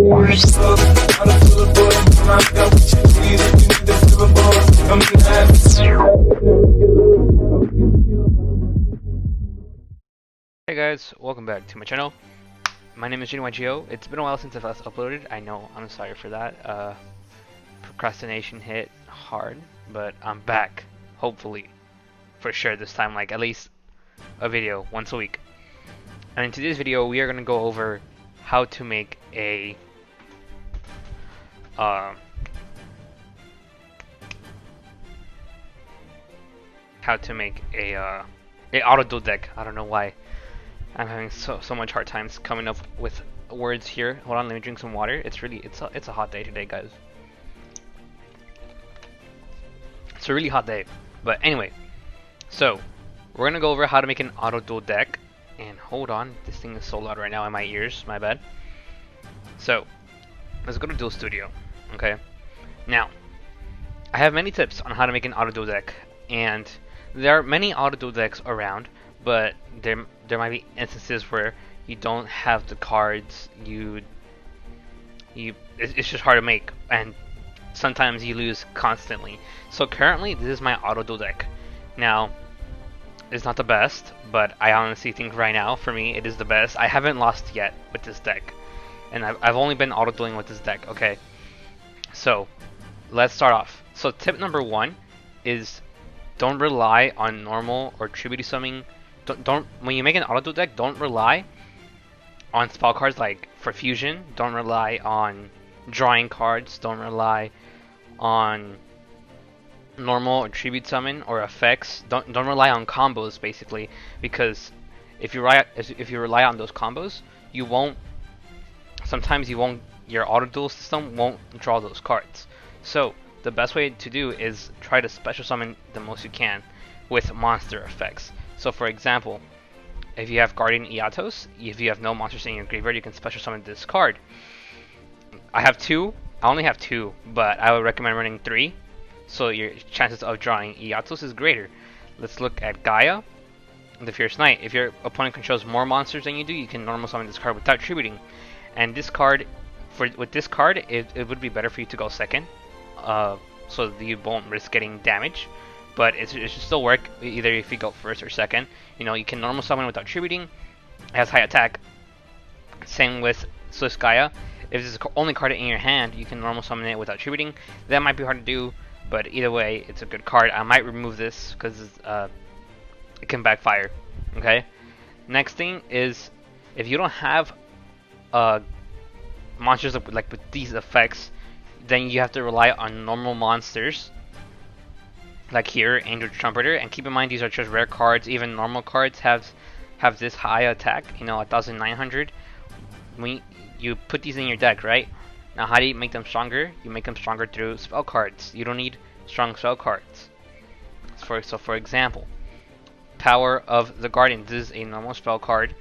Hey guys, welcome back to my channel. My name is Jayden-YGO. It's been a while since I've last uploaded. I know, I'm sorry for that. Procrastination hit hard, but I'm back. Hopefully. For sure this time, like at least a video once a week. And in today's video we are going to go over how to make a auto duel deck. I don't know why I'm having so much hard times coming up with words here. Hold on, let me drink some water. It's a hot day today, guys. It's a really hot day. But anyway, so we're gonna go over how to make an auto duel deck. And hold on, this thing is so loud right now in my ears. My bad. So let's go to Duel Studio. Okay. Now, I have many tips on how to make an auto duel deck, and there are many auto duel decks around, but there might be instances where you don't have the cards. It's just hard to make, and sometimes you lose constantly. So currently, this is my auto duel deck. Now, it's not the best, but I honestly think right now, for me, it is the best. I haven't lost yet with this deck, and I've only been auto dueling with this deck. Okay, so let's start off. So tip number one is don't rely on normal or tribute summoning. Don't when you make an auto duel deck, don't rely on spell cards like for fusion. Don't rely on drawing cards. Don't rely on normal or tribute summon or effects. Don't rely on combos basically, because if you rely on those combos, sometimes your auto duel system won't draw those cards. So the best way to do is try to special summon the most you can with monster effects. So for example, if you have Guardian-YGO, if you have no monsters in your graveyard, you can special summon this card. I only have two, but I would recommend running 3, so your chances of drawing YGO is greater. Let's look at Gaia, the Fierce Knight. If your opponent controls more monsters than you do, you can normal summon this card without tributing. And this card, with this card, it would be better for you to go second, so you won't risk getting damage. But it should still work either if you go first or second. You know, you can normal summon without tributing. It has high attack. Same with Swiss Gaia. If it's the only card in your hand, you can normal summon it without tributing. That might be hard to do, but either way, it's a good card. I might remove this because it can backfire. Okay. Next thing is, if you don't have monsters like with these effects, then you have to rely on normal monsters. Like here, Angel Trumpeter, and keep in mind these are just rare cards. Even normal cards have this high attack, 1900. When you put these in your deck, right? Now how do you make them stronger? You make them stronger through spell cards. You don't need strong spell cards. So for example, Power of the Guardian. This is a normal spell card.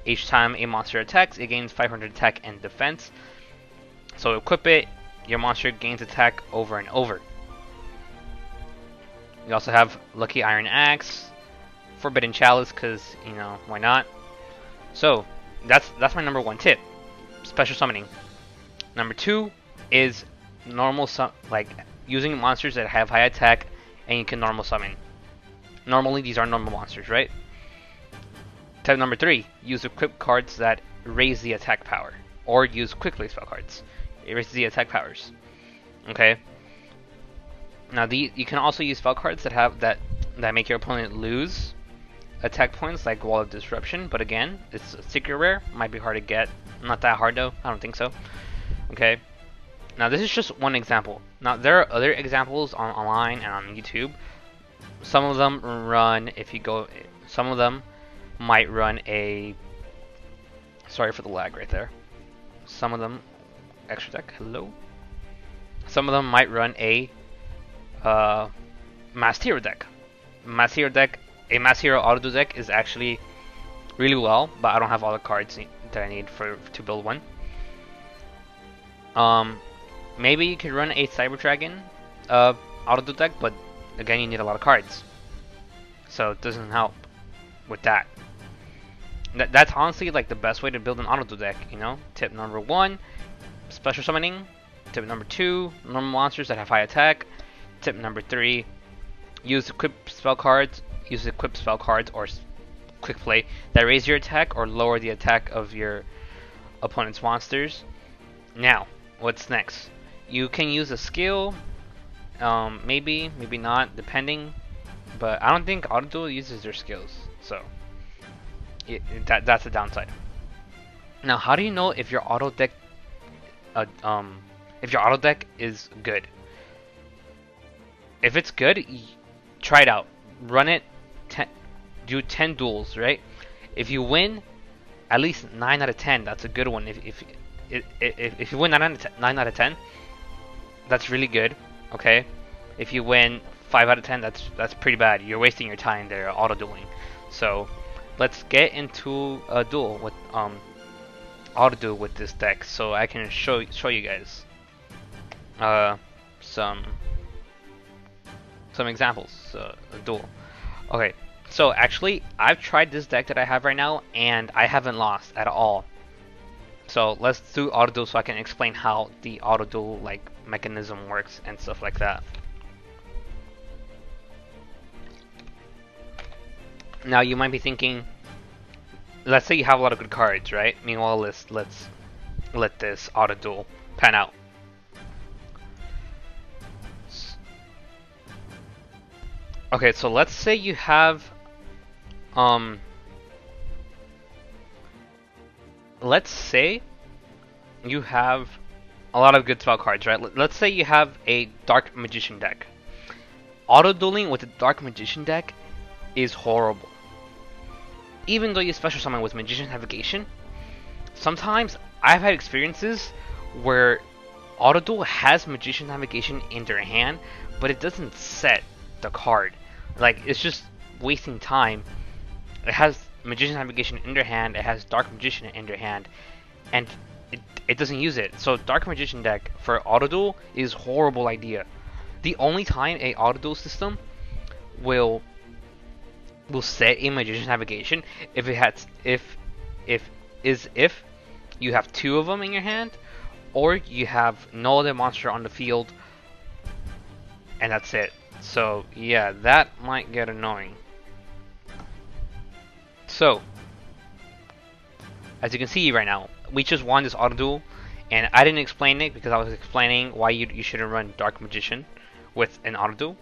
Each time a monster attacks, it gains 500 attack and defense. So equip it, your monster gains attack over and over. We also have Lucky Iron Axe, Forbidden Chalice, because why not? So that's my number one tip: special summoning. Number two is like using monsters that have high attack and you can normal summon. Normally these are normal monsters, right? Tip number three: use equip cards that raise the attack power, or use quickly spell cards. It raises the attack powers. Okay. Now you can also use spell cards that make your opponent lose attack points, like Wall of Disruption, but again, it's a secret rare, might be hard to get. Not that hard though, I don't think so. Okay. Now this is just one example. Now there are other examples online and on YouTube. Some of them run, some of them might run a, sorry for the lag right there. Some of them, extra deck, hello. Some of them might run a Masked Hero deck. A Masked Hero auto duel deck is actually really well, but I don't have all the cards that I need to build one. Maybe you could run a Cyber Dragon auto duel deck, but again, you need a lot of cards, so it doesn't help with that. That's honestly like the best way to build an auto duel deck. Tip number one: special summoning. Tip number 2, normal monsters that have high attack. Tip number 3, use equip spell cards. Use equip spell cards or quick play that raise your attack or lower the attack of your opponent's monsters. Now, what's next? You can use a skill, maybe not, depending. But I don't think Auto Duel uses their skills, so that's a downside. Now, how do you know if your auto deck, is good? If it's good, try it out. Run it, do 10 duels, right? If you win at least 9 out of 10, that's a good one. If you win 9 out of 10, that's really good. Okay. If you win 5 out of 10, that's pretty bad. You're wasting your time there auto dueling. So let's get into a duel with auto duel with this deck, so I can show you guys some examples. A duel. Okay. So actually, I've tried this deck that I have right now, and I haven't lost at all. So let's do auto duel so I can explain how the auto duel mechanism works and stuff like that. Now you might be thinking, let's say you have a lot of good cards, right? Meanwhile, let's let this auto duel pan out. Okay, so let's say you have let's say you have a lot of good spell cards, right? Let's say you have a Dark Magician deck. Auto dueling with the Dark Magician deck is horrible. Even though you special summon with Magician's Navigation, sometimes I've had experiences where auto duel has Magician's Navigation in their hand, but it doesn't set the card. It's just wasting time. It has Magician's Navigation in their hand, it has Dark Magician in their hand, and it doesn't use it. So Dark Magician deck for auto duel is a horrible idea. The only time a auto duel system will set a Magician's Navigation if you have 2 of them in your hand, or you have no other monster on the field, and that's it. So yeah, that might get annoying. So as you can see right now, we just won this auto duel, and I didn't explain it because I was explaining why you shouldn't run Dark Magician with an auto duel.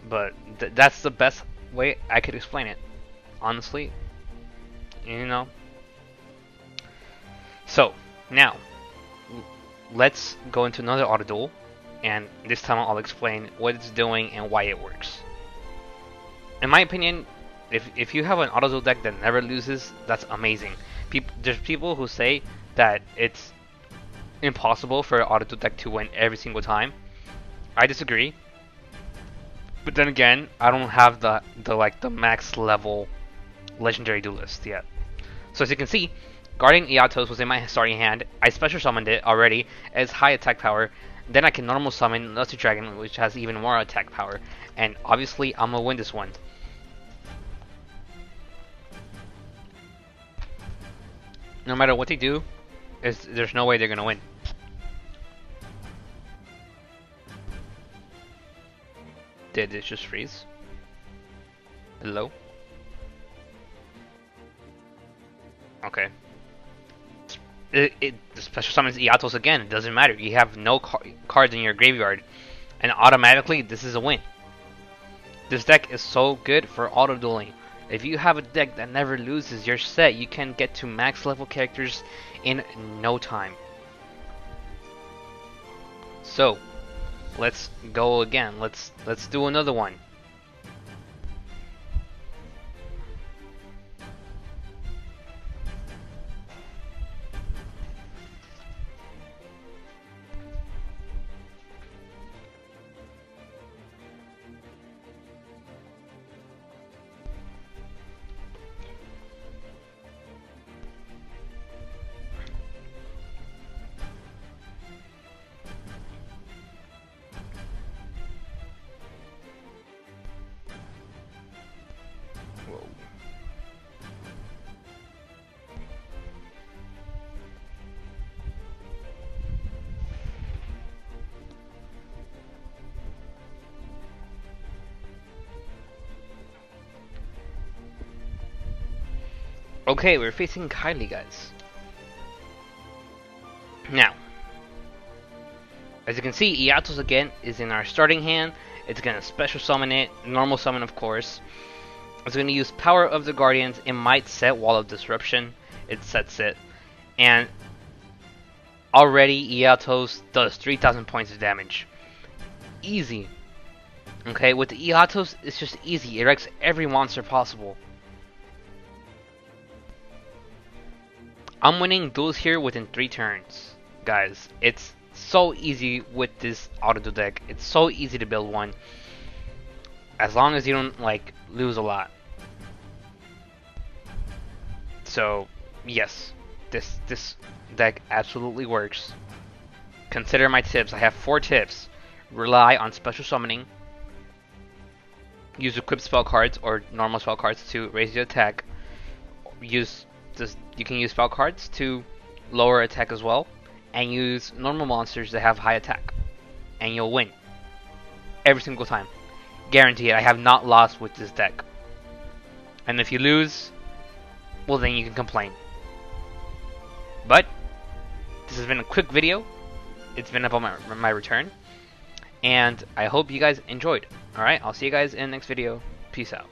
But that's the best way I could explain it, honestly. You know. So now let's go into another auto duel, and this time I'll explain what it's doing and why it works. In my opinion, if you have an auto duel deck that never loses, that's amazing. There's people who say that it's impossible for an auto duel deck to win every single time. I disagree. But then again, I don't have the max level legendary duelist yet. So as you can see, Guardian Eatos was in my starting hand. I special summoned it already as high attack power. Then I can normal summon Lusty Dragon, which has even more attack power. And obviously, I'm gonna win this one. No matter what they do, there's no way they're gonna win. Did it just freeze? Hello? Okay. The special summons Eatos again. It doesn't matter. You have no cards in your graveyard, and automatically this is a win. This deck is so good for auto dueling. If you have a deck that never loses, you're set. You can get to max level characters in no time. So let's go again. Let's do another one. Okay, we're facing Kylie, guys. Now, as you can see, Iatos again is in our starting hand. It's gonna special summon it, normal summon of course. It's gonna use Power of the Guardians. It might set Wall of Disruption. It sets it, and already Iatos does 3,000 points of damage. Easy. Okay, with the Iatos, it's just easy. It wrecks every monster possible. I'm winning duels here within 3 turns. Guys, it's so easy with this auto deck. It's so easy to build one. As long as you don't, like, lose a lot. So, yes. This deck absolutely works. Consider my tips. I have 4 tips. Rely on special summoning. Use equipped spell cards or normal spell cards to raise your attack. You can use spell cards to lower attack as well, and use normal monsters that have high attack, and you'll win every single time. Guaranteed. I have not lost with this deck. And if you lose, well then you can complain. But this has been a quick video. It's been about my return, and I hope you guys enjoyed. Alright, I'll see you guys in the next video. Peace out.